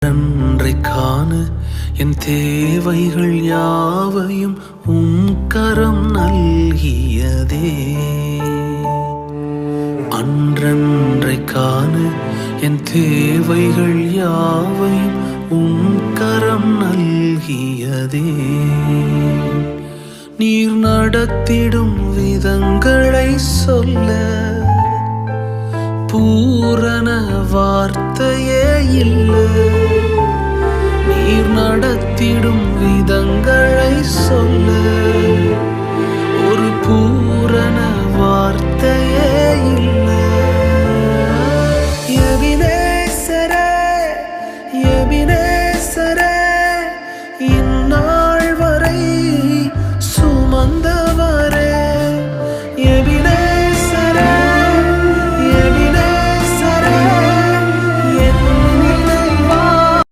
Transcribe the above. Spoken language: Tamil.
நன்றை காண என் தேவைகள் யாவையும் உம் கரம் நல்கியதே. அன்றன்றை காண என் தேவைகள் யாவையும் உம் கரம் நல்கியதே. நீர் நடத்திடும் விதங்களை சொல்ல பூரண வார்த்தையே இல்லை. நீர் நடத்திடும் விதங்களை சொல்ல